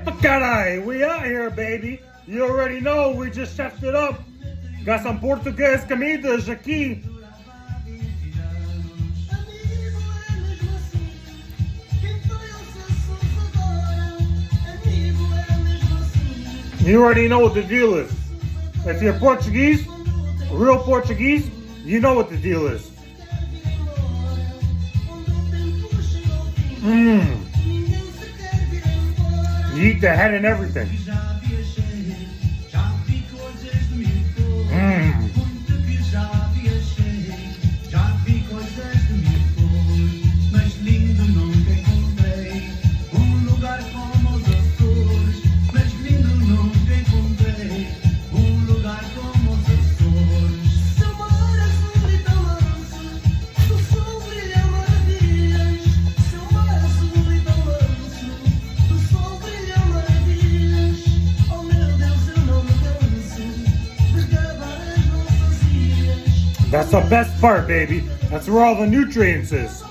Epa carai, we out here, baby. You already know, we just chefed it up. Got some Portuguese comidas aqui. You already know what the deal is. If you're Portuguese, real Portuguese, you know what the deal is. You eat the head and everything. That's the best part, baby. That's where all the nutrients is.